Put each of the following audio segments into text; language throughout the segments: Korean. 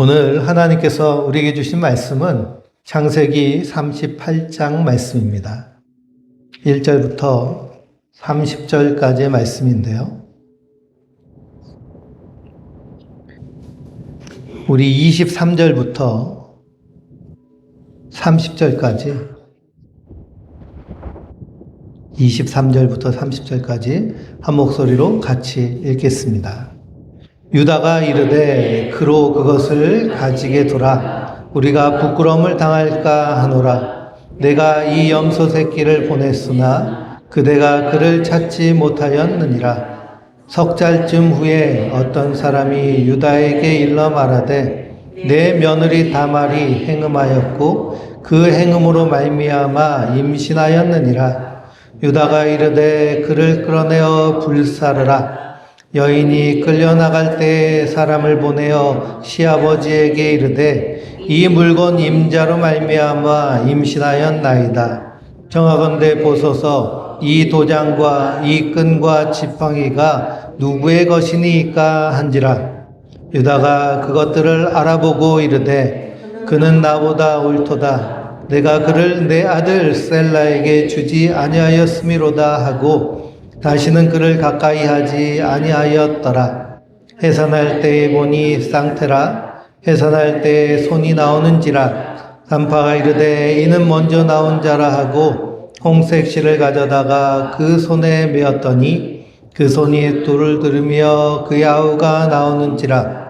오늘 하나님께서 우리에게 주신 말씀은 창세기 38장 말씀입니다. 1절부터 30절까지의 말씀인데요. 우리 23절부터 30절까지 한 목소리로 같이 읽겠습니다. 유다가 이르되 그로 그것을 가지게 두라. 우리가 부끄러움을 당할까 하노라. 내가 이 염소 새끼를 보냈으나 그대가 그를 찾지 못하였느니라. 석 달쯤 후에 어떤 사람이 유다에게 일러 말하되 내 며느리 다말이 행음하였고 그 행음으로 말미암아 임신하였느니라. 유다가 이르되 그를 끌어내어 불사르라. 여인이 끌려나갈 때에 사람을 보내어 시아버지에게 이르되 이 물건 임자로 말미암아 임신하였나이다. 정하건대 보소서 이 도장과 이 끈과 지팡이가 누구의 것이니까 한지라. 유다가 그것들을 알아보고 이르되 그는 나보다 옳도다. 내가 그를 내 아들 셀라에게 주지 아니하였음이로다 하고 다시는 그를 가까이 하지 아니하였더라. 해산할 때에 보니 쌍태라. 해산할 때에 손이 나오는지라. 산파가 이르되 이는 먼저 나온 자라 하고 홍색 실을 가져다가 그 손에 메었더니 그 손이 뿔을 들으며 그 야후가 나오는지라.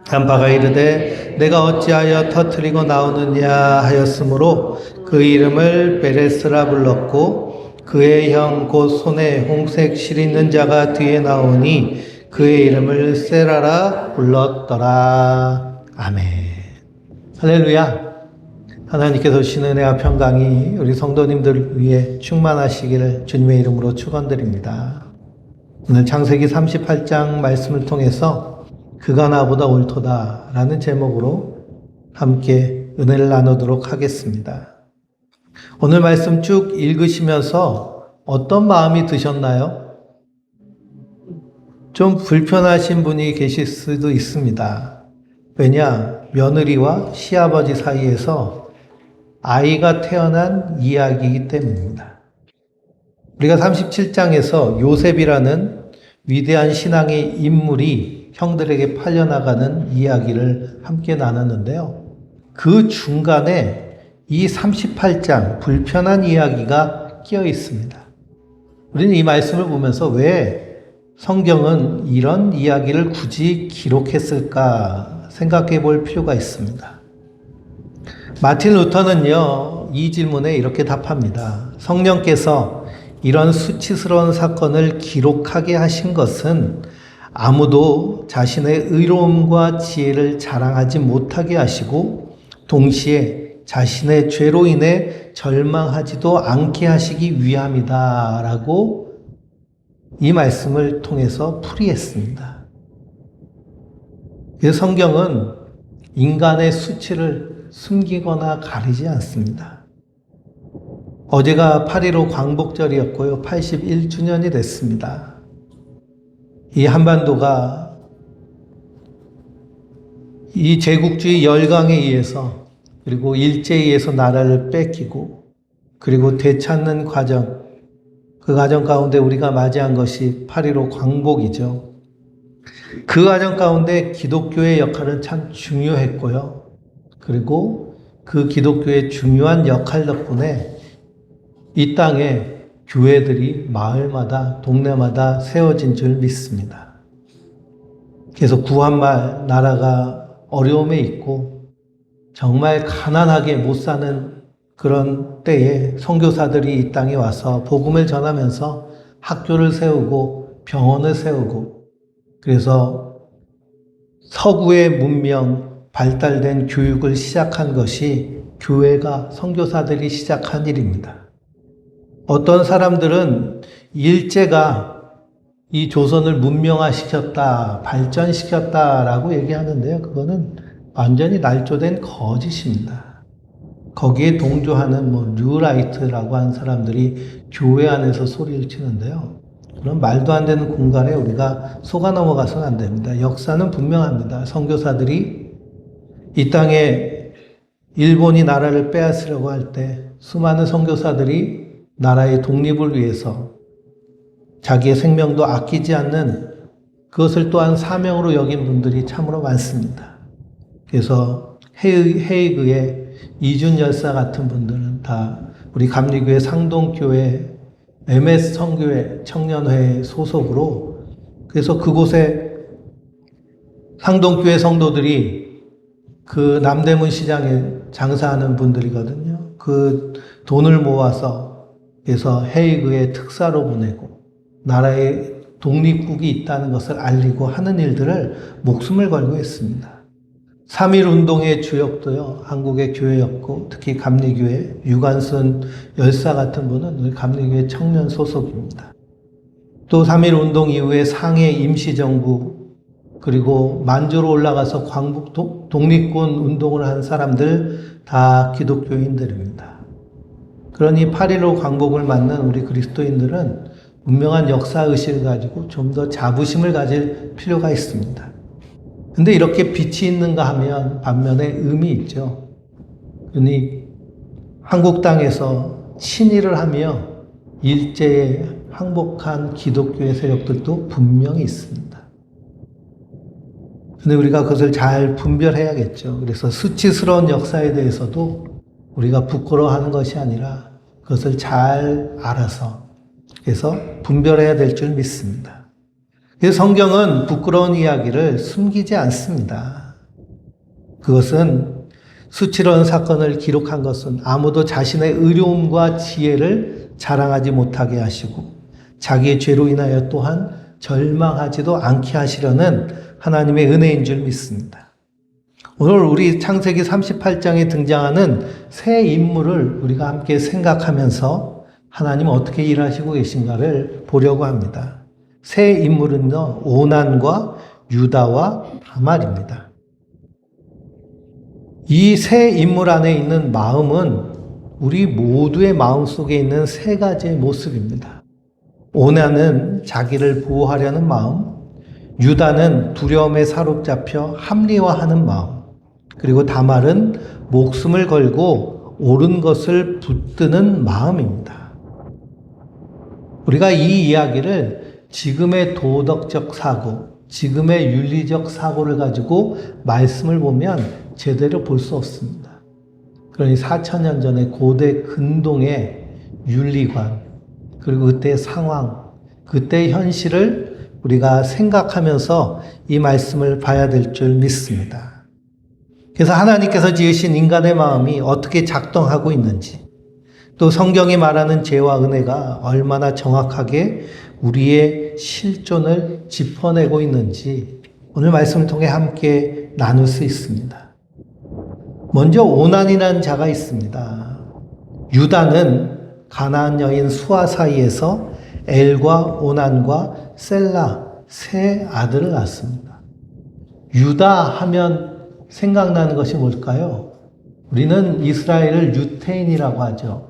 산파가 이르되 내가 어찌하여 터뜨리고 나오느냐 하였으므로 그 이름을 베레스라 불렀고 그의 형 곧 손에 홍색 실 있는 자가 뒤에 나오니 그의 이름을 세라라 불렀더라. 아멘. 할렐루야. 하나님께서 주시는 은혜와 평강이 우리 성도님들 위해 충만하시기를 주님의 이름으로 축원드립니다. 오늘 창세기 38장 말씀을 통해서 그가 나보다 옳도다 라는 제목으로 함께 은혜를 나누도록 하겠습니다. 오늘 말씀 쭉 읽으시면서 어떤 마음이 드셨나요? 좀 불편하신 분이 계실 수도 있습니다. 왜냐? 며느리와 시아버지 사이에서 아이가 태어난 이야기이기 때문입니다. 우리가 37장에서 요셉이라는 위대한 신앙의 인물이 형들에게 팔려나가는 이야기를 함께 나눴는데요. 그 중간에 이 38장 불편한 이야기가 끼어 있습니다. 우리는 이 말씀을 보면서 왜 성경은 이런 이야기를 굳이 기록했을까 생각해 볼 필요가 있습니다. 마틴 루터는요, 이 질문에 이렇게 답합니다. 성령께서 이런 수치스러운 사건을 기록하게 하신 것은 아무도 자신의 의로움과 지혜를 자랑하지 못하게 하시고 동시에 자신의 죄로 인해 절망하지도 않게 하시기 위함이다 라고 이 말씀을 통해서 풀이했습니다. 그래서 성경은 인간의 수치를 숨기거나 가리지 않습니다. 어제가 8.15 광복절이었고요. 81주년이 됐습니다. 이 한반도가 이 제국주의 열강에 의해서 그리고 일제에 의해서 나라를 뺏기고 그리고 되찾는 과정, 그 과정 가운데 우리가 맞이한 것이 8.15 광복이죠. 그 과정 가운데 기독교의 역할은 참 중요했고요. 그리고 그 기독교의 중요한 역할 덕분에 이 땅에 교회들이 마을마다 동네마다 세워진 줄 믿습니다. 그래서 구한말 나라가 어려움에 있고 정말 가난하게 못 사는 그런 때에 선교사들이 이 땅에 와서 복음을 전하면서 학교를 세우고 병원을 세우고 그래서 서구의 문명 발달된 교육을 시작한 것이 교회가 선교사들이 시작한 일입니다. 어떤 사람들은 일제가 이 조선을 문명화시켰다, 발전시켰다라고 얘기하는데요. 그거는 완전히 날조된 거짓입니다. 거기에 동조하는 뉴라이트라고 하는 사람들이 교회 안에서 소리를 치는데요. 그런 말도 안 되는 공간에 우리가 속아 넘어가서는 안 됩니다. 역사는 분명합니다. 선교사들이 이 땅에 일본이 나라를 빼앗으려고 할 때 수많은 선교사들이 나라의 독립을 위해서 자기의 생명도 아끼지 않는 그것을 또한 사명으로 여긴 분들이 참으로 많습니다. 그래서 헤이그의 이준 열사 같은 분들은 다 우리 감리교회 상동교회 MS 선교회 청년회 소속으로, 그래서 그곳에 상동교회 성도들이 그 남대문 시장에 장사하는 분들이거든요. 그 돈을 모아서 그래서 헤이그에 특사로 보내고 나라에 독립국이 있다는 것을 알리고 하는 일들을 목숨을 걸고 했습니다. 3.1 운동의 주역도요, 한국의 교회였고, 특히 감리교회, 유관순 열사 같은 분은 우리 감리교회 청년 소속입니다. 또 3.1 운동 이후에 상해 임시정부, 그리고 만주로 올라가서 광복 독립군 운동을 한 사람들 다 기독교인들입니다. 그러니 8.15 광복을 맞는 우리 그리스도인들은 분명한 역사의식을 가지고 좀 더 자부심을 가질 필요가 있습니다. 근데 이렇게 빛이 있는가 하면 반면에 음이 있죠. 그러니 한국 땅에서 친일을 하며 일제에 항복한 기독교의 세력들도 분명히 있습니다. 근데 우리가 그것을 잘 분별해야겠죠. 그래서 수치스러운 역사에 대해서도 우리가 부끄러워하는 것이 아니라 그것을 잘 알아서, 그래서 분별해야 될 줄 믿습니다. 그래서 성경은 부끄러운 이야기를 숨기지 않습니다. 그것은 수치로운 사건을 기록한 것은 아무도 자신의 의로움과 지혜를 자랑하지 못하게 하시고 자기의 죄로 인하여 또한 절망하지도 않게 하시려는 하나님의 은혜인 줄 믿습니다. 오늘 우리 창세기 38장에 등장하는 새 인물을 우리가 함께 생각하면서 하나님은 어떻게 일하시고 계신가를 보려고 합니다. 새 인물은요, 오난과 유다와 다말입니다. 이 새 인물 안에 있는 마음은 우리 모두의 마음 속에 있는 세 가지의 모습입니다. 오난은 자기를 보호하려는 마음, 유다는 두려움에 사로잡혀 합리화하는 마음, 그리고 다말은 목숨을 걸고 옳은 것을 붙드는 마음입니다. 우리가 이 이야기를 지금의 도덕적 사고, 지금의 윤리적 사고를 가지고 말씀을 보면 제대로 볼 수 없습니다. 그러니 4,000년 전에 고대 근동의 윤리관, 그리고 그때의 상황, 그때의 현실을 우리가 생각하면서 이 말씀을 봐야 될 줄 믿습니다. 그래서 하나님께서 지으신 인간의 마음이 어떻게 작동하고 있는지, 또 성경이 말하는 죄와 은혜가 얼마나 정확하게 우리의 실존을 짚어내고 있는지 오늘 말씀을 통해 함께 나눌 수 있습니다. 먼저 오난이라는 자가 있습니다. 유다는 가나안 여인 수아 사이에서 엘과 오난과 셀라 세 아들을 낳습니다. 유다 하면 생각나는 것이 뭘까요? 우리는 이스라엘을 유태인이라고 하죠.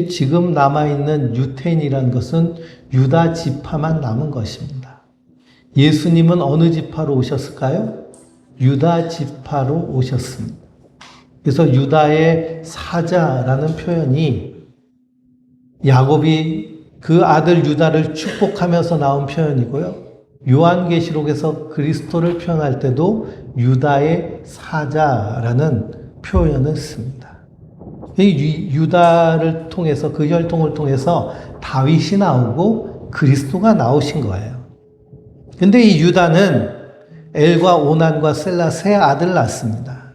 지금 남아있는 유태인이라는 것은 유다 지파만 남은 것입니다. 예수님은 어느 지파로 오셨을까요? 유다 지파로 오셨습니다. 그래서 유다의 사자라는 표현이 야곱이 그 아들 유다를 축복하면서 나온 표현이고요. 요한계시록에서 그리스도를 표현할 때도 유다의 사자라는 표현을 씁니다. 유다를 통해서, 그 혈통을 통해서 다윗이 나오고 그리스도가 나오신 거예요. 근데 이 유다는 엘과 오난과 셀라 세 아들을 낳습니다.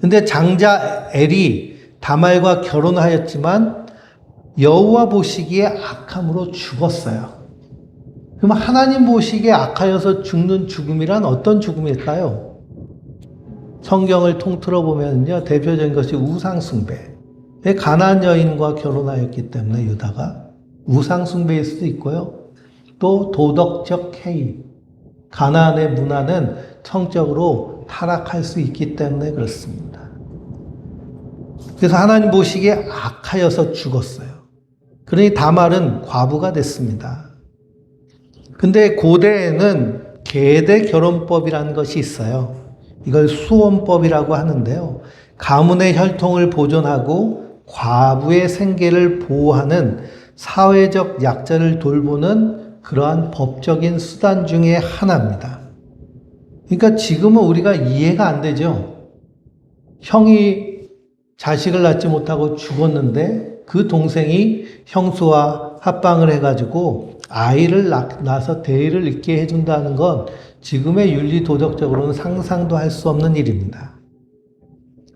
근데 장자 엘이 다말과 결혼하였지만 여호와 보시기에 악함으로 죽었어요. 그럼 하나님 보시기에 악하여서 죽는 죽음이란 어떤 죽음일까요? 성경을 통틀어 보면요, 대표적인 것이 우상숭배. 가나안 여인과 결혼하였기 때문에 유다가 우상숭배일 수도 있고요. 또 도덕적 해이. 가나안의 문화는 성적으로 타락할 수 있기 때문에 그렇습니다. 그래서 하나님 보시기에 악하여서 죽었어요. 그러니 다말은 과부가 됐습니다. 근데 고대에는 계대 결혼법이라는 것이 있어요. 이걸 수혼법이라고 하는데요. 가문의 혈통을 보존하고 과부의 생계를 보호하는 사회적 약자를 돌보는 그러한 법적인 수단 중에 하나입니다. 그러니까 지금은 우리가 이해가 안 되죠. 형이 자식을 낳지 못하고 죽었는데 그 동생이 형수와 합방을 해가지고 아이를 낳아서 대의를 잇게 해준다는 건 지금의 윤리 도덕적으로는 상상도 할 수 없는 일입니다.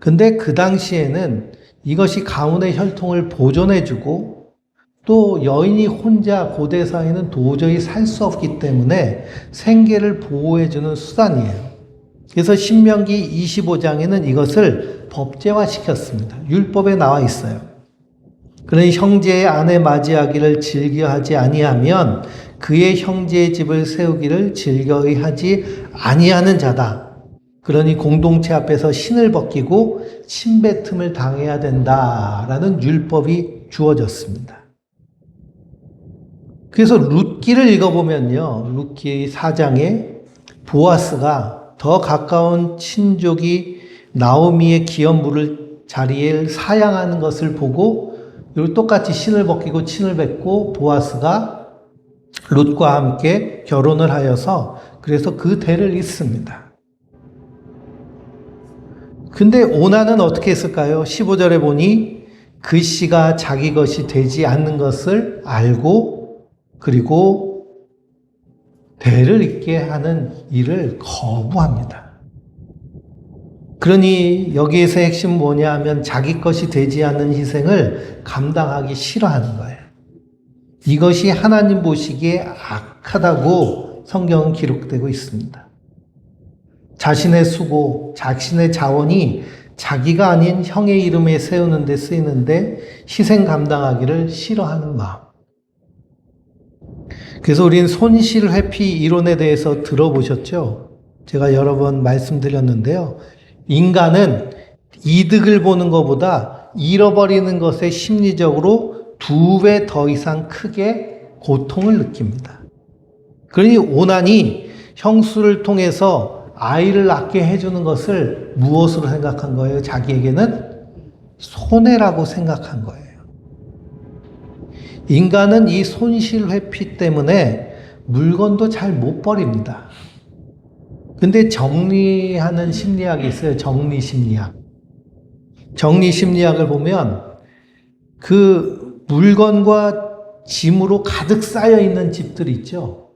근데 그 당시에는 이것이 가문의 혈통을 보존해주고 또 여인이 혼자 고대 사회는 도저히 살 수 없기 때문에 생계를 보호해주는 수단이에요. 그래서 신명기 25장에는 이것을 법제화시켰습니다. 율법에 나와 있어요. 그러니 형제의 아내 맞이하기를 즐겨하지 아니하면 그의 형제의 집을 세우기를 즐거이하지 아니하는 자다. 그러니 공동체 앞에서 신을 벗기고 침뱉음을 당해야 된다라는 율법이 주어졌습니다. 그래서 룻기를 읽어보면요. 룻기 4장에 보아스가 더 가까운 친족이 나오미의 기업물을 자리에 사양하는 것을 보고 똑같이 신을 벗기고 친을 뱉고 보아스가 룻과 함께 결혼을 하여서 그래서 그 대를 잇습니다. 근데 오나는 어떻게 했을까요? 15절에 보니 그 씨가 자기 것이 되지 않는 것을 알고 그리고 대를 잇게 하는 일을 거부합니다. 그러니 여기에서 핵심은 뭐냐 하면 자기 것이 되지 않는 희생을 감당하기 싫어하는 거예요. 이것이 하나님 보시기에 악하다고 성경은 기록되고 있습니다. 자신의 수고, 자신의 자원이 자기가 아닌 형의 이름에 세우는 데 쓰이는데 희생 감당하기를 싫어하는 마음. 그래서 우린 손실 회피 이론에 대해서 들어보셨죠? 제가 여러 번 말씀드렸는데요. 인간은 이득을 보는 것보다 잃어버리는 것에 심리적으로 2배 더 이상 크게 고통을 느낍니다. 그러니 오난이 형수를 통해서 아이를 낳게 해주는 것을 무엇으로 생각한 거예요? 자기에게는 손해라고 생각한 거예요. 인간은 이 손실 회피 때문에 물건도 잘 못 버립니다. 근데 정리하는 심리학이 있어요. 정리 심리학. 정리 심리학을 보면 그 물건과 짐으로 가득 쌓여 있는 집들 있죠.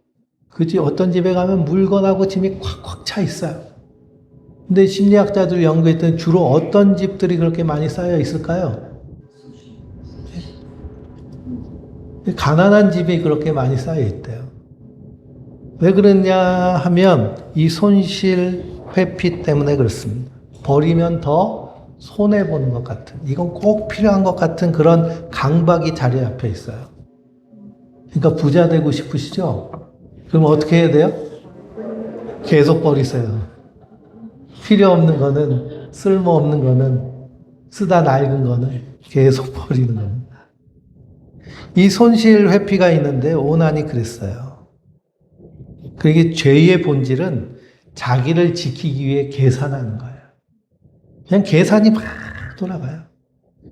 그지? 어떤 집에 가면 물건하고 짐이 꽉꽉 차 있어요. 근데 심리학자들 연구했더니 주로 어떤 집들이 그렇게 많이 쌓여 있을까요? 가난한 집이 그렇게 많이 쌓여 있대요. 왜 그러냐 하면 이 손실 회피 때문에 그렇습니다. 버리면 더 손해보는 것 같은, 이건 꼭 필요한 것 같은 그런 강박이 자리 잡혀 있어요. 그러니까 부자 되고 싶으시죠? 그럼 어떻게 해야 돼요? 계속 버리세요. 필요 없는 거는, 쓸모없는 거는, 쓰다 낡은 거는 계속 버리는 겁니다. 이 손실 회피가 있는데 오난이 그랬어요. 그게 죄의 본질은 자기를 지키기 위해 계산하는 거예요. 그냥 계산이 막 돌아가요.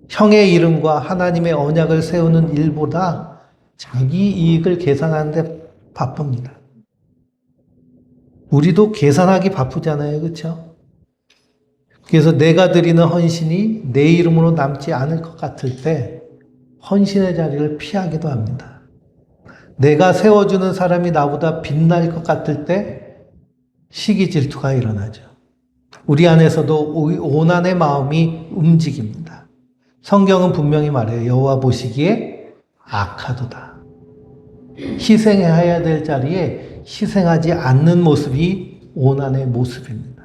형의 이름과 하나님의 언약을 세우는 일보다 자기 이익을 계산하는데 바쁩니다. 우리도 계산하기 바쁘잖아요. 그렇죠? 그래서 내가 드리는 헌신이 내 이름으로 남지 않을 것 같을 때 헌신의 자리를 피하기도 합니다. 내가 세워주는 사람이 나보다 빛날 것 같을 때 시기 질투가 일어나죠. 우리 안에서도 오난의 마음이 움직입니다. 성경은 분명히 말해요. 여호와 보시기에 악하도다. 희생해야 될 자리에 희생하지 않는 모습이 오난의 모습입니다.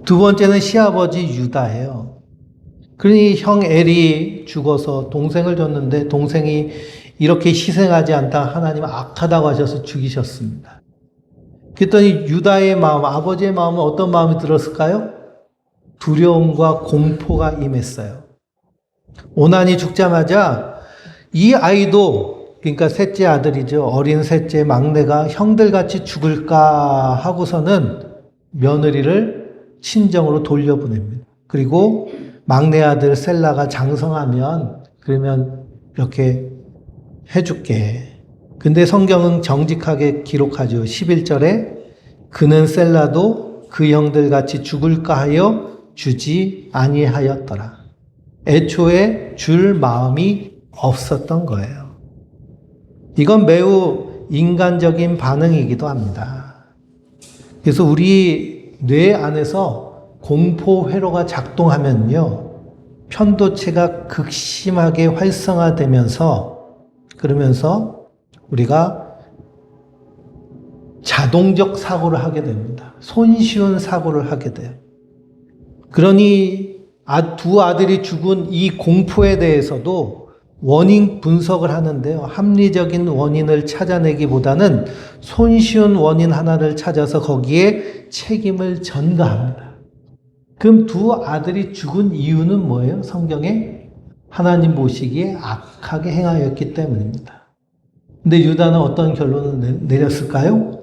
두 번째는 시아버지 유다예요. 그러니 형 엘이 죽어서 동생을 줬는데 동생이 이렇게 희생하지 않다 하나님은 악하다고 하셔서 죽이셨습니다. 그랬더니 유다의 마음, 아버지의 마음은 어떤 마음이 들었을까요? 두려움과 공포가 임했어요. 오난이 죽자마자 이 아이도, 그러니까 셋째 아들이죠. 어린 셋째 막내가 형들같이 죽을까 하고서는 며느리를 친정으로 돌려보냅니다. 그리고 막내 아들 셀라가 장성하면 그러면 이렇게 해줄게. 근데 성경은 정직하게 기록하죠. 11절에 그는 셀라도 그 형들 같이 죽을까 하여 주지 아니하였더라. 애초에 줄 마음이 없었던 거예요. 이건 매우 인간적인 반응이기도 합니다. 그래서 우리 뇌 안에서 공포 회로가 작동하면요, 편도체가 극심하게 활성화되면서 그러면서 우리가 자동적 사고를 하게 됩니다. 손쉬운 사고를 하게 돼요. 그러니 두 아들이 죽은 이 공포에 대해서도 원인 분석을 하는데요. 합리적인 원인을 찾아내기보다는 손쉬운 원인 하나를 찾아서 거기에 책임을 전가합니다. 그럼 두 아들이 죽은 이유는 뭐예요? 성경에 하나님 보시기에 악하게 행하였기 때문입니다. 근데 유다는 어떤 결론을 내렸을까요?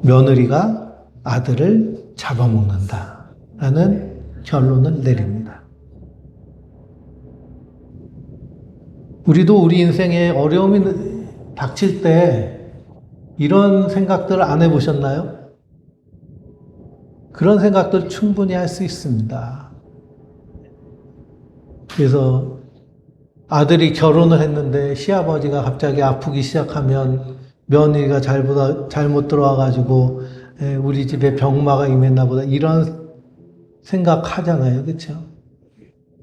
며느리가 아들을 잡아먹는다라는 결론을 내립니다. 우리도 우리 인생에 어려움이 닥칠 때 이런 생각들 안 해보셨나요? 그런 생각들 충분히 할 수 있습니다. 그래서 아들이 결혼을 했는데 시아버지가 갑자기 아프기 시작하면 며느리가 잘못 들어와가지고 우리 집에 병마가 임했나 보다 이런 생각하잖아요. 그렇죠?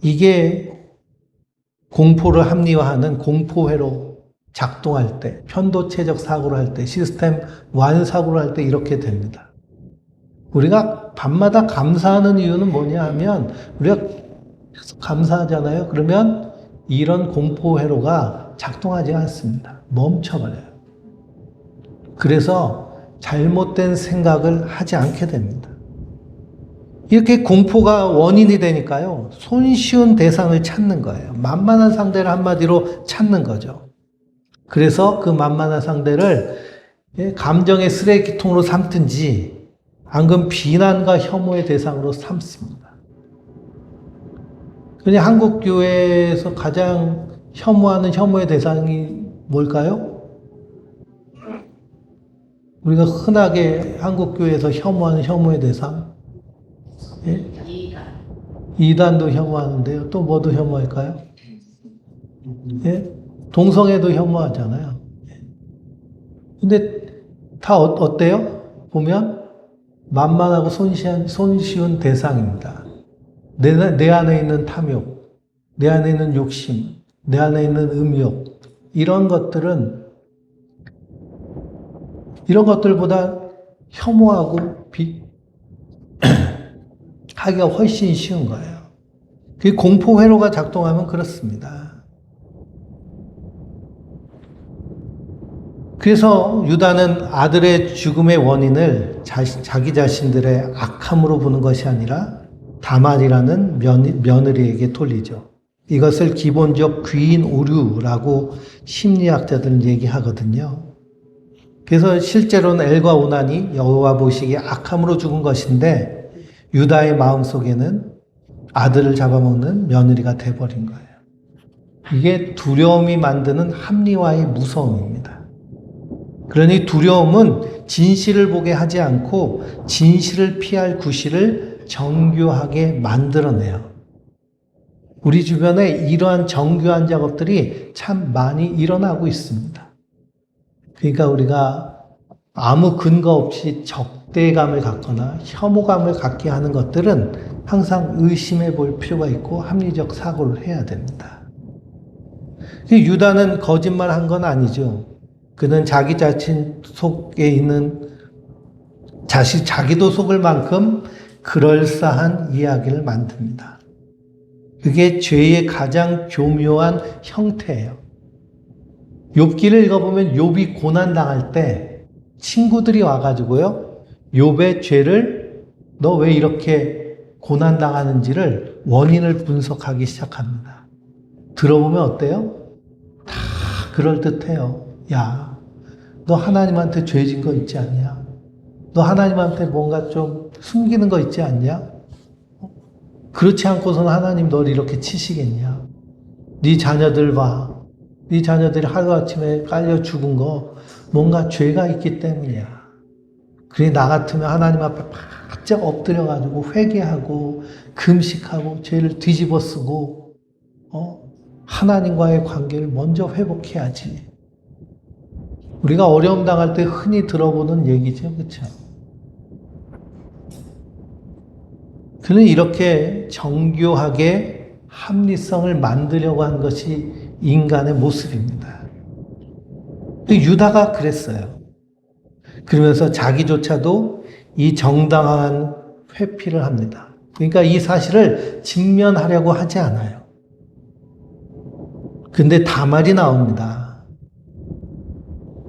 이게 공포를 합리화하는 공포회로 작동할 때, 편도체적 사고를 할 때, 시스템 완사고를 할 때 이렇게 됩니다. 우리가 밤마다 감사하는 이유는 뭐냐 하면 우리가 감사하잖아요. 그러면 이런 공포회로가 작동하지 않습니다. 멈춰버려요. 그래서 잘못된 생각을 하지 않게 됩니다. 이렇게 공포가 원인이 되니까요, 손쉬운 대상을 찾는 거예요. 만만한 상대를 한마디로 찾는 거죠. 그래서 그 만만한 상대를 감정의 쓰레기통으로 삼든지 안 그러면 비난과 혐오의 대상으로 삼습니다. 그냥 한국 교회에서 가장 혐오하는 혐오의 대상이 뭘까요? 우리가 흔하게 한국 교회에서 혐오하는 혐오의 대상? 예? 이단도 혐오하는데요. 또 뭐도 혐오할까요? 예? 동성애도 혐오하잖아요. 근데 다 어때요? 보면 만만하고 손쉬운 대상입니다. 내 안에 있는 탐욕, 내 안에 있는 욕심, 내 안에 있는 음욕, 이런 것들보다 혐오하고 하기가 훨씬 쉬운 거예요. 그 공포 회로가 작동하면 그렇습니다. 그래서 유다는 아들의 죽음의 원인을 자기 자신들의 악함으로 보는 것이 아니라 다말이라는 며느리에게 돌리죠. 이것을 기본적 귀인 오류라고 심리학자들은 얘기하거든요. 그래서 실제로는 엘과 오난이 여호와 보시기에 악함으로 죽은 것인데 유다의 마음속에는 아들을 잡아먹는 며느리가 돼버린 거예요. 이게 두려움이 만드는 합리화의 무서움입니다. 그러니 두려움은 진실을 보게 하지 않고 진실을 피할 구실을 정교하게 만들어내요. 우리 주변에 이러한 정교한 작업들이 참 많이 일어나고 있습니다. 그러니까 우리가 아무 근거 없이 적대감을 갖거나 혐오감을 갖게 하는 것들은 항상 의심해 볼 필요가 있고 합리적 사고를 해야 됩니다. 유다는 거짓말한 건 아니죠. 그는 자기 자신 속에 있는 자기도 속을 만큼 그럴싸한 이야기를 만듭니다. 그게 죄의 가장 교묘한 형태예요. 욥기를 읽어보면 욥이 고난당할 때 친구들이 와가지고요, 욥의 죄를 너 왜 이렇게 고난당하는지를 원인을 분석하기 시작합니다. 들어보면 어때요? 다 그럴듯해요. 야, 너 하나님한테 죄진 거 있지 않냐? 너 하나님한테 뭔가 좀 숨기는 거 있지 않냐? 그렇지 않고서는 하나님 널 이렇게 치시겠냐? 네 자녀들 봐. 네 자녀들이 하루아침에 깔려 죽은 거 뭔가 죄가 있기 때문이야. 그래 나 같으면 하나님 앞에 바짝 엎드려가지고 회개하고 금식하고 죄를 뒤집어 쓰고 하나님과의 관계를 먼저 회복해야지. 우리가 어려움 당할 때 흔히 들어보는 얘기죠. 그렇죠? 그는 이렇게 정교하게 합리성을 만들려고 한 것이 인간의 모습입니다. 유다가 그랬어요. 그러면서 자기조차도 이 정당한 회피를 합니다. 그러니까 이 사실을 직면하려고 하지 않아요. 근데 다말이 나옵니다.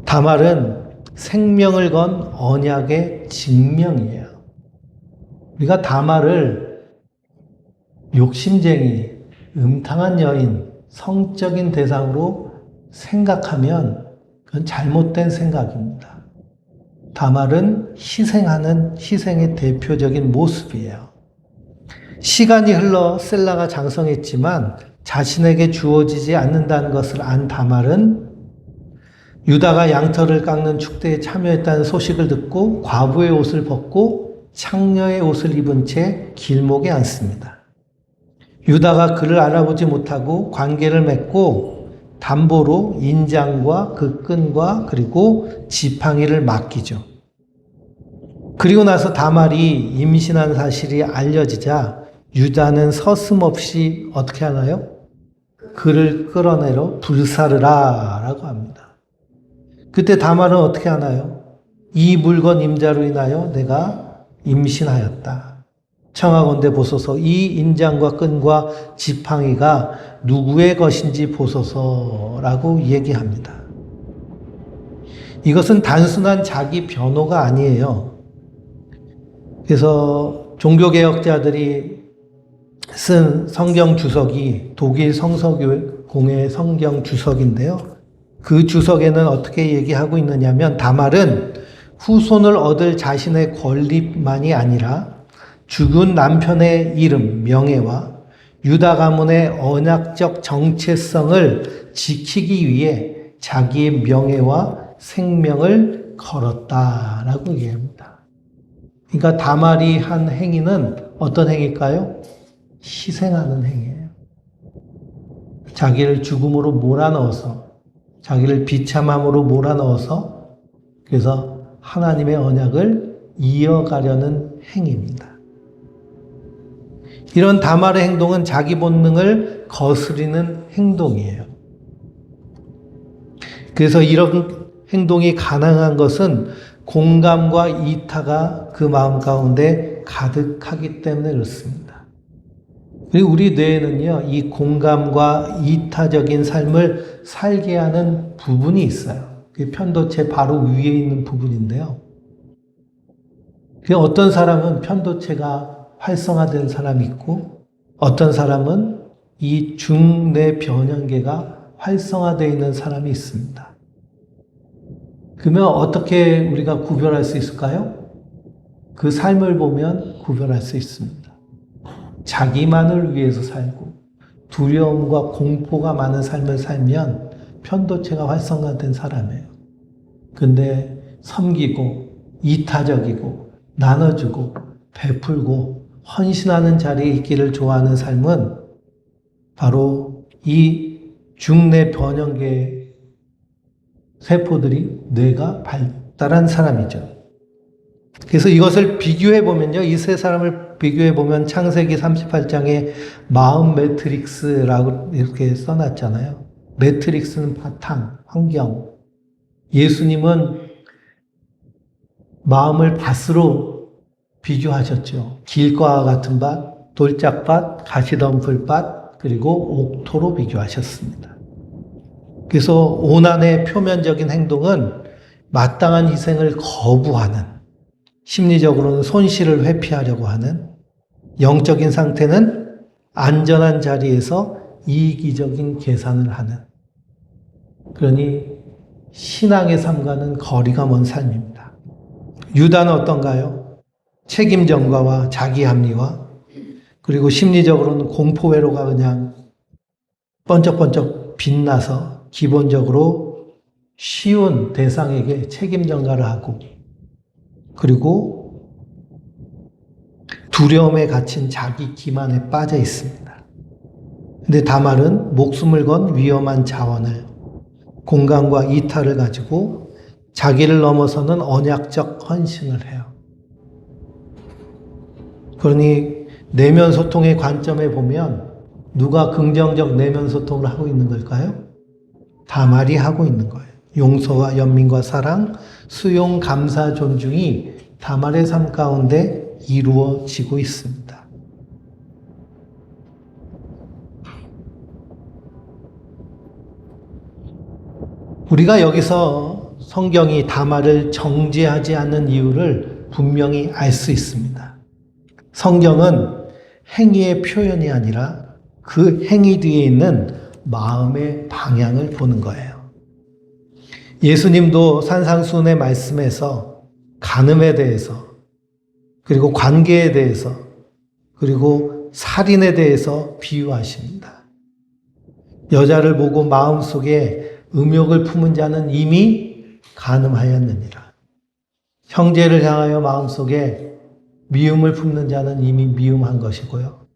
다말은 생명을 건 언약의 증명이에요. 우리가 다말을 욕심쟁이, 음탕한 여인, 성적인 대상으로 생각하면 그건 잘못된 생각입니다. 다말은 희생의 대표적인 모습이에요. 시간이 흘러 셀라가 장성했지만 자신에게 주어지지 않는다는 것을 안 다말은 유다가 양털을 깎는 축제에 참여했다는 소식을 듣고 과부의 옷을 벗고 창녀의 옷을 입은 채 길목에 앉습니다. 유다가 그를 알아보지 못하고 관계를 맺고 담보로 인장과 그 끈과 그리고 지팡이를 맡기죠. 그리고 나서 다말이 임신한 사실이 알려지자 유다는 서슴없이 어떻게 하나요? 그를 끌어내려 불사르라 라고 합니다. 그때 다말은 어떻게 하나요? 이 물건 임자로 인하여 내가 임신하였다. 청하건대 보소서 이 인장과 끈과 지팡이가 누구의 것인지 보소서라고 얘기합니다. 이것은 단순한 자기 변호가 아니에요. 그래서 종교개혁자들이 쓴 성경 주석이 독일 성서교회 공회 성경 주석인데요. 그 주석에는 어떻게 얘기하고 있느냐면 다말은 후손을 얻을 자신의 권리만이 아니라 죽은 남편의 이름, 명예와 유다 가문의 언약적 정체성을 지키기 위해 자기의 명예와 생명을 걸었다라고 얘기합니다. 그러니까 다말이 한 행위는 어떤 행위일까요? 희생하는 행위예요. 자기를 죽음으로 몰아넣어서 자기를 비참함으로 몰아넣어서 그래서 하나님의 언약을 이어가려는 행위입니다. 이런 다말의 행동은 자기 본능을 거스리는 행동이에요. 그래서 이런 행동이 가능한 것은 공감과 이타가 그 마음 가운데 가득하기 때문에 그렇습니다. 그리고 우리 뇌에는요, 이 공감과 이타적인 삶을 살게 하는 부분이 있어요. 그 편도체 바로 위에 있는 부분인데요. 어떤 사람은 편도체가 활성화된 사람이 있고 어떤 사람은 이 중뇌 변형계가 활성화되어 있는 사람이 있습니다. 그러면 어떻게 우리가 구별할 수 있을까요? 그 삶을 보면 구별할 수 있습니다. 자기만을 위해서 살고 두려움과 공포가 많은 삶을 살면 편도체가 활성화된 사람이에요. 근데 섬기고 이타적이고 나눠주고 베풀고 헌신하는 자리에 있기를 좋아하는 삶은 바로 이 중뇌 변형계 세포들이 뇌가 발달한 사람이죠. 그래서 이것을 비교해 보면요. 이 세 사람을 비교해 보면 창세기 38장에 마음 매트릭스라고 이렇게 써놨잖아요. 매트릭스는 바탕, 환경. 예수님은 마음을 밭으로 비교하셨죠. 길과 같은 밭, 돌짝밭, 가시덤불밭, 그리고 옥토로 비교하셨습니다. 그래서 오난의 표면적인 행동은 마땅한 희생을 거부하는, 심리적으로는 손실을 회피하려고 하는, 영적인 상태는 안전한 자리에서 이기적인 계산을 하는, 그러니 신앙의 삶과는 거리가 먼 삶입니다. 유다는 어떤가요? 책임 전가와 자기 합리화, 그리고 심리적으로는 공포 회로가 그냥 번쩍번쩍 빛나서 기본적으로 쉬운 대상에게 책임 전가를 하고, 그리고 두려움에 갇힌 자기 기만에 빠져 있습니다. 근데 다말은 목숨을 건 위험한 자원을, 공간과 이탈을 가지고 자기를 넘어서는 언약적 헌신을 해요. 그러니 내면 소통의 관점에 보면 누가 긍정적 내면 소통을 하고 있는 걸까요? 다말이 하고 있는 거예요. 용서와 연민과 사랑, 수용, 감사, 존중이 다말의 삶 가운데 이루어지고 있습니다. 우리가 여기서 성경이 다말을 정죄하지 않는 이유를 분명히 알 수 있습니다. 성경은 행위의 표현이 아니라 그 행위 뒤에 있는 마음의 방향을 보는 거예요. 예수님도 산상수훈의 말씀에서 간음에 대해서, 그리고 관계에 대해서, 그리고 살인에 대해서 비유하십니다. 여자를 보고 마음속에 음욕을 품은 자는 이미 간음하였느니라. 형제를 향하여 마음속에 미움을 품는 자는 이미 미움한 것이고요.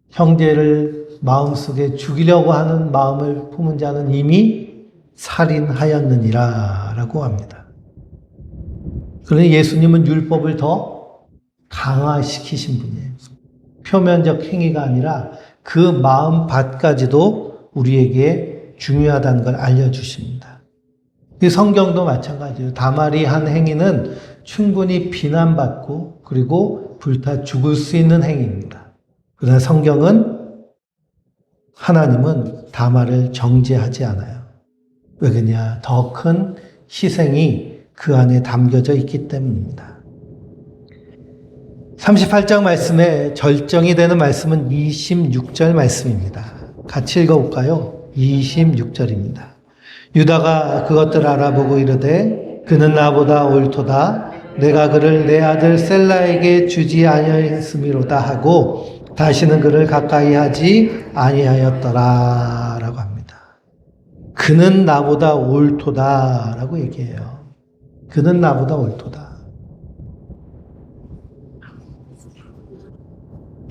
형제를 마음속에 죽이려고 하는 마음을 품은 자는 이미 살인하였느니라 라고 합니다. 그러니 예수님은 율법을 더 강화시키신 분이에요. 표면적 행위가 아니라 그 마음밭까지도 우리에게 중요하다는 걸 알려주십니다. 성경도 마찬가지예요. 다말이 한 행위는 충분히 비난받고 그리고 불타 죽을 수 있는 행위입니다. 그러나 성경은, 하나님은 다말을 정죄하지 않아요. 왜 그러냐? 더 큰 희생이 그 안에 담겨져 있기 때문입니다. 38장 말씀에 절정이 되는 말씀은 26절 말씀입니다. 같이 읽어볼까요? 26절입니다. 유다가 그것들 알아보고 이르되 그는 나보다 옳도다. 내가 그를 내 아들 셀라에게 주지 아니하였음이로다 하고 다시는 그를 가까이 하지 아니하였더라 라고 합니다. 그는 나보다 옳도다 라고 얘기해요. 그는 나보다 옳도다.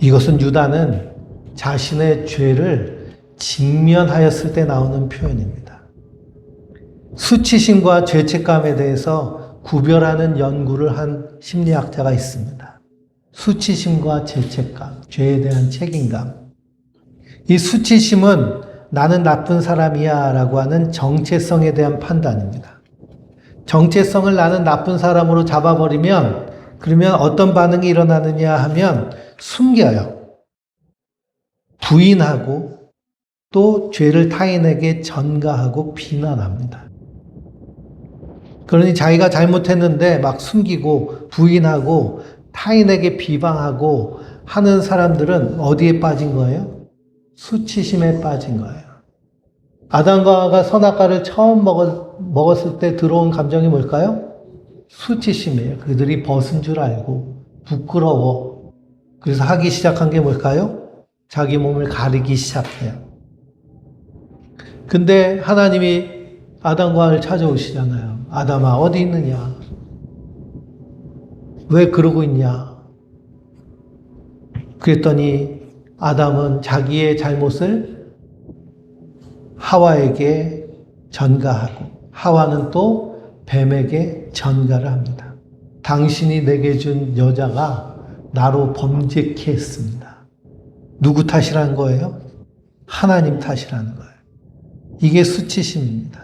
이것은 유다는 자신의 죄를 직면하였을 때 나오는 표현입니다. 수치심과 죄책감에 대해서 구별하는 연구를 한 심리학자가 있습니다. 수치심과 죄책감, 죄에 대한 책임감. 이 수치심은 나는 나쁜 사람이야 라고 하는 정체성에 대한 판단입니다. 정체성을 나는 나쁜 사람으로 잡아버리면, 그러면 어떤 반응이 일어나느냐 하면 숨겨요. 부인하고 또 죄를 타인에게 전가하고 비난합니다. 그러니 자기가 잘못했는데 막 숨기고 부인하고 타인에게 비방하고 하는 사람들은 어디에 빠진 거예요? 수치심에 빠진 거예요. 아담과 하와가 선악과를 처음 먹었을 때 들어온 감정이 뭘까요? 수치심이에요. 그들이 벗은 줄 알고 부끄러워. 그래서 하기 시작한 게 뭘까요? 자기 몸을 가리기 시작해요. 근데 하나님이 아담과 하와를 찾아오시잖아요. 아담아, 어디 있느냐? 왜 그러고 있냐? 그랬더니 아담은 자기의 잘못을 하와에게 전가하고 하와는 또 뱀에게 전가를 합니다. 당신이 내게 준 여자가 나로 범죄케 했습니다. 누구 탓이라는 거예요? 하나님 탓이라는 거예요. 이게 수치심입니다.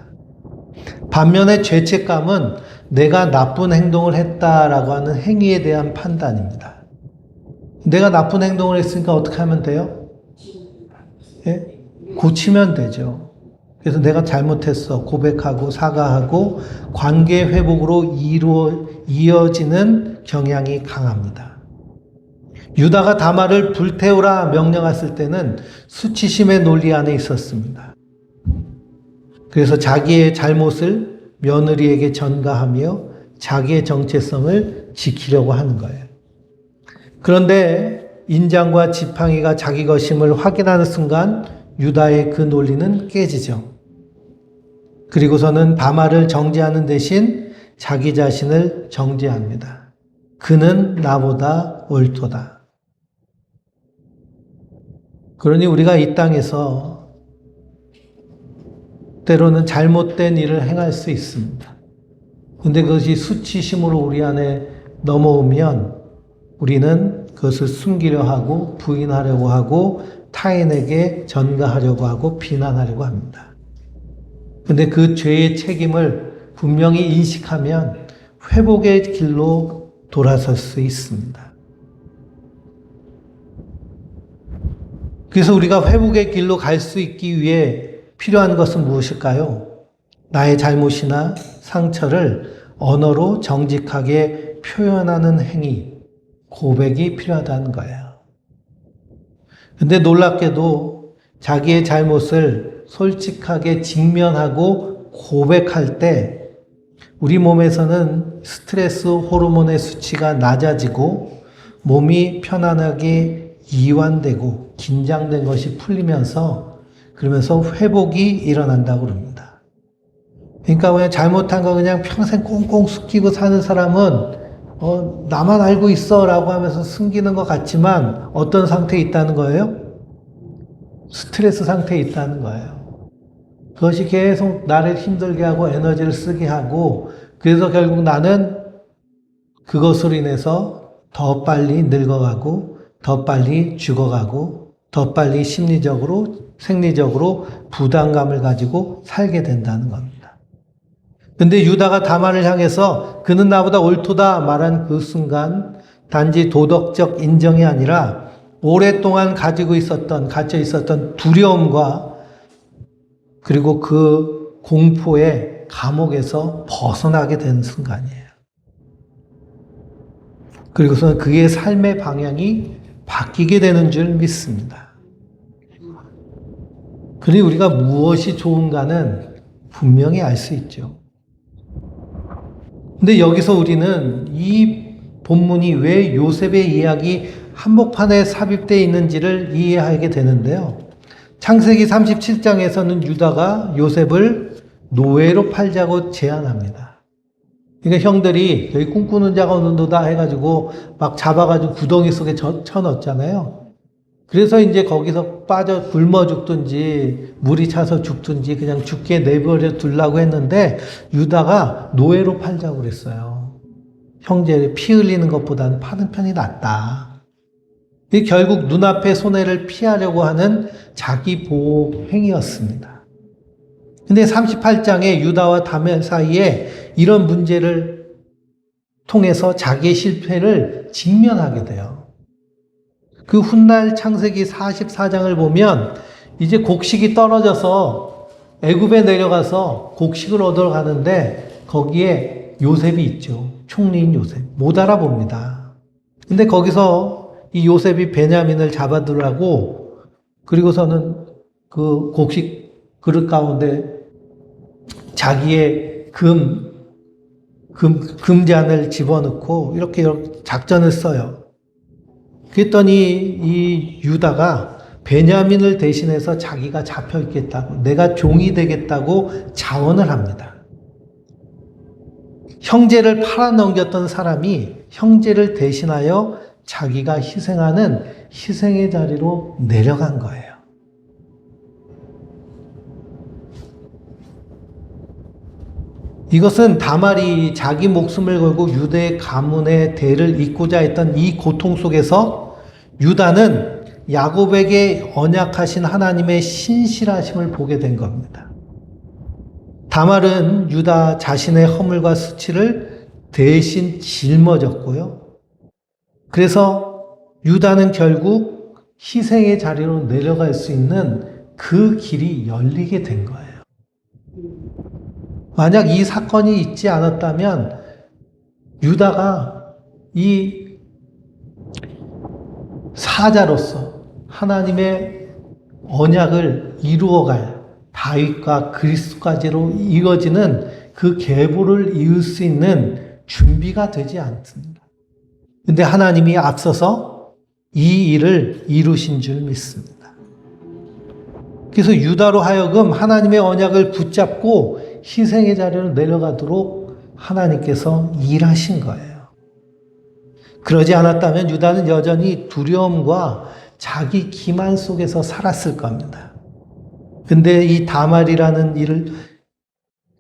반면에 죄책감은 내가 나쁜 행동을 했다라고 하는 행위에 대한 판단입니다. 내가 나쁜 행동을 했으니까 어떻게 하면 돼요? 예? 고치면 되죠. 그래서 내가 잘못했어. 고백하고 사과하고 관계 회복으로 이어지는 경향이 강합니다. 유다가 다말을 불태우라 명령했을 때는 수치심의 논리 안에 있었습니다. 그래서 자기의 잘못을 며느리에게 전가하며 자기의 정체성을 지키려고 하는 거예요. 그런데 인장과 지팡이가 자기 것임을 확인하는 순간 유다의 그 논리는 깨지죠. 그리고서는 다말을 정죄하는 대신 자기 자신을 정죄합니다. 그는 나보다 옳도다. 그러니 우리가 이 땅에서 때로는 잘못된 일을 행할 수 있습니다. 근데 그것이 수치심으로 우리 안에 넘어오면 우리는 그것을 숨기려 하고 부인하려고 하고 타인에게 전가하려고 하고 비난하려고 합니다. 근데 그 죄의 책임을 분명히 인식하면 회복의 길로 돌아설 수 있습니다. 그래서 우리가 회복의 길로 갈 수 있기 위해 필요한 것은 무엇일까요? 나의 잘못이나 상처를 언어로 정직하게 표현하는 행위, 고백이 필요하다는 거예요. 근데 놀랍게도 자기의 잘못을 솔직하게 직면하고 고백할 때 우리 몸에서는 스트레스 호르몬의 수치가 낮아지고 몸이 편안하게 이완되고 긴장된 것이 풀리면서 그러면서 회복이 일어난다고 그럽니다. 그러니까 그냥 잘못한 거 그냥 평생 꽁꽁 숨기고 사는 사람은 나만 알고 있어 라고 하면서 숨기는 것 같지만 어떤 상태에 있다는 거예요? 스트레스 상태에 있다는 거예요. 그것이 계속 나를 힘들게 하고 에너지를 쓰게 하고 그래서 결국 나는 그것으로 인해서 더 빨리 늙어가고 더 빨리 죽어가고 더 빨리 심리적으로 생리적으로 부담감을 가지고 살게 된다는 겁니다. 근데 유다가 다말을 향해서 그는 나보다 옳도다 말한 그 순간 단지 도덕적 인정이 아니라 오랫동안 갇혀 있었던 두려움과 그리고 그 공포의 감옥에서 벗어나게 된 순간이에요. 그리고서 그의 삶의 방향이 바뀌게 되는 줄 믿습니다. 그러니 우리가 무엇이 좋은가는 분명히 알 수 있죠. 근데 여기서 우리는 이 본문이 왜 요셉의 이야기 한복판에 삽입되어 있는지를 이해하게 되는데요. 창세기 37장에서는 유다가 요셉을 노예로 팔자고 제안합니다. 그러니까 형들이 여기 꿈꾸는 자가 오는도다 해가지고 막 잡아가지고 구덩이 속에 쳐넣었잖아요. 그래서 이제 거기서 빠져 굶어 죽든지 물이 차서 죽든지 그냥 죽게 내버려 두려고 했는데 유다가 노예로 팔자고 그랬어요. 형제를 피 흘리는 것보다는 파는 편이 낫다. 이게 결국 눈앞의 손해를 피하려고 하는 자기 보호 행위였습니다. 근데 38장에 유다와 다멜 사이에 이런 문제를 통해서 자기의 실패를 직면하게 돼요. 그 훗날 창세기 44장을 보면 이제 곡식이 떨어져서 애굽에 내려가서 곡식을 얻으러 가는데 거기에 요셉이 있죠. 총리인 요셉. 못 알아봅니다. 근데 거기서 이 요셉이 베냐민을 잡아들라고 그리고서는 그 곡식 그릇 가운데 자기의 금잔을 집어넣고 이렇게 작전을 써요. 그랬더니 이 유다가 베냐민을 대신해서 자기가 잡혀 있겠다고, 내가 종이 되겠다고 자원을 합니다. 형제를 팔아넘겼던 사람이 형제를 대신하여 자기가 희생하는 희생의 자리로 내려간 거예요. 이것은 다말이 자기 목숨을 걸고 유대의 가문의 대를 잇고자 했던 이 고통 속에서 유다는 야곱에게 언약하신 하나님의 신실하심을 보게 된 겁니다. 다말은 유다 자신의 허물과 수치를 대신 짊어졌고요. 그래서 유다는 결국 희생의 자리로 내려갈 수 있는 그 길이 열리게 된 거예요. 만약 이 사건이 있지 않았다면 유다가 이 사자로서 하나님의 언약을 이루어갈 다윗과 그리스도까지로 이어지는 그 계보를 이을 수 있는 준비가 되지 않습니다. 근데 하나님이 앞서서 이 일을 이루신 줄 믿습니다. 그래서 유다로 하여금 하나님의 언약을 붙잡고 희생의 자리로 내려가도록 하나님께서 일하신 거예요. 그러지 않았다면 유다는 여전히 두려움과 자기 기만 속에서 살았을 겁니다. 근데 이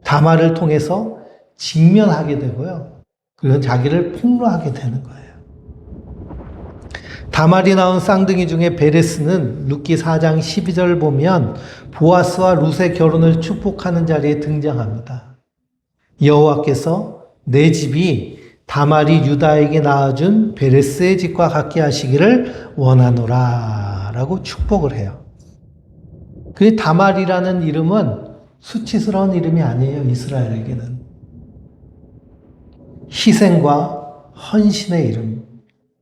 다말을 통해서 직면하게 되고요. 그리고 자기를 폭로하게 되는 거예요. 다말이 낳은 쌍둥이 중에 베레스는 룻기 4장 12절 보면 보아스와 룻의 결혼을 축복하는 자리에 등장합니다. 여호와께서 내 집이 다말이 유다에게 낳아준 베레스의 집과 같게 하시기를 원하노라 라고 축복을 해요. 그 다말이라는 이름은 수치스러운 이름이 아니에요. 이스라엘에게는. 희생과 헌신의 이름,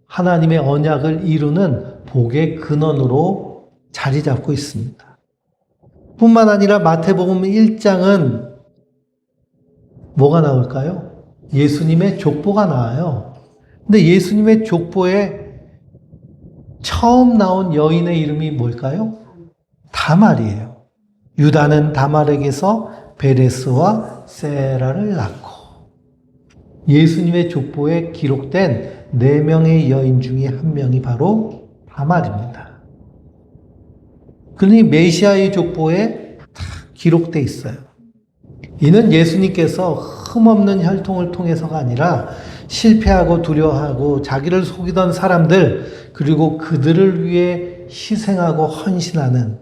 하나님의 언약을 이루는 복의 근원으로 자리 잡고 있습니다. 뿐만 아니라 마태복음 1장은 뭐가 나올까요? 예수님의 족보가 나와요. 근데 예수님의 족보에 처음 나온 여인의 이름이 뭘까요? 다말이에요. 유다는 다말에게서 베레스와 세라를 낳고 예수님의 족보에 기록된 4명의 여인 중에 한 명이 바로 다말입니다. 그러니 메시아의 족보에 다 기록되어 있어요. 이는 예수님께서 흠없는 혈통을 통해서가 아니라 실패하고 두려워하고 자기를 속이던 사람들, 그리고 그들을 위해 희생하고 헌신하는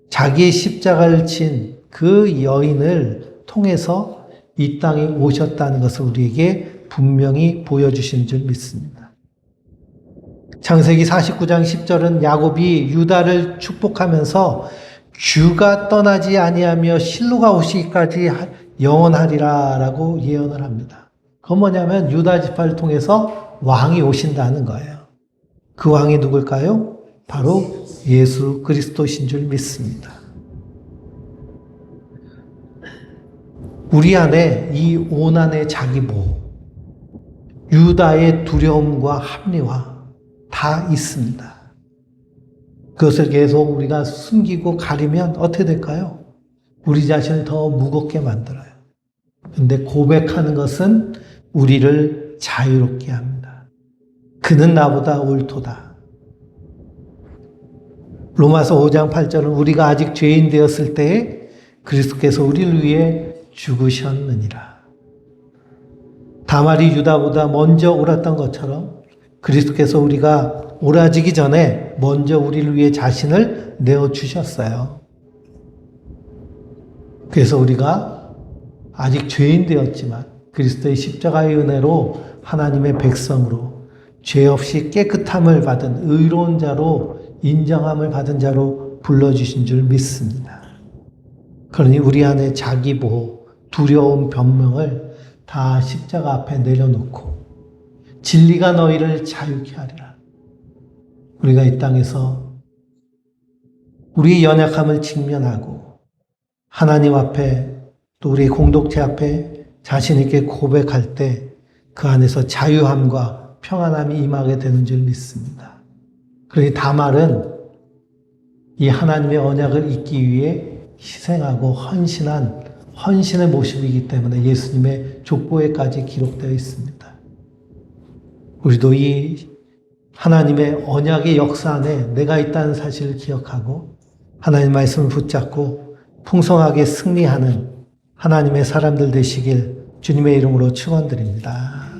자기의 십자가를 진 그 여인을 통해서 이 땅에 오셨다는 것을 우리에게 분명히 보여주신 줄 믿습니다. 창세기 49장 10절은 야곱이 유다를 축복하면서 주가 떠나지 아니하며 실로가 오시기까지 영원하리라 라고 예언을 합니다. 그건 뭐냐면 유다 지파를 통해서 왕이 오신다는 거예요. 그 왕이 누굴까요? 바로 예수 그리스도신 줄 믿습니다. 우리 안에 이 오난의 자기보호, 유다의 두려움과 합리화 다 있습니다. 그것을 계속 우리가 숨기고 가리면 어떻게 될까요? 우리 자신을 더 무겁게 만들어요. 근데 고백하는 것은 우리를 자유롭게 합니다. 그는 나보다 옳도다. 로마서 5장 8절은 우리가 아직 죄인 되었을 때에 그리스도께서 우리를 위해 죽으셨느니라. 다말이 유다보다 먼저 옳았던 것처럼 그리스도께서 우리가 옳아지기 전에 먼저 우리를 위해 자신을 내어주셨어요. 그래서 우리가 아직 죄인 되었지만 그리스도의 십자가의 은혜로 하나님의 백성으로 죄 없이 깨끗함을 받은 의로운 자로 인정함을 받은 자로 불러주신 줄 믿습니다. 그러니 우리 안에 자기보호, 두려움, 변명을 다 십자가 앞에 내려놓고 진리가 너희를 자유케 하리라. 우리가 이 땅에서 우리의 연약함을 직면하고 하나님 앞에 또 우리 공동체 앞에 자신 있게 고백할 때 그 안에서 자유함과 평안함이 임하게 되는 줄 믿습니다. 그러니 다말은 이 하나님의 언약을 잇기 위해 희생하고 헌신의 모습이기 때문에 예수님의 족보에까지 기록되어 있습니다. 우리도 이 하나님의 언약의 역사 안에 내가 있다는 사실을 기억하고 하나님 말씀을 붙잡고 풍성하게 승리하는 하나님의 사람들 되시길 주님의 이름으로 축원드립니다.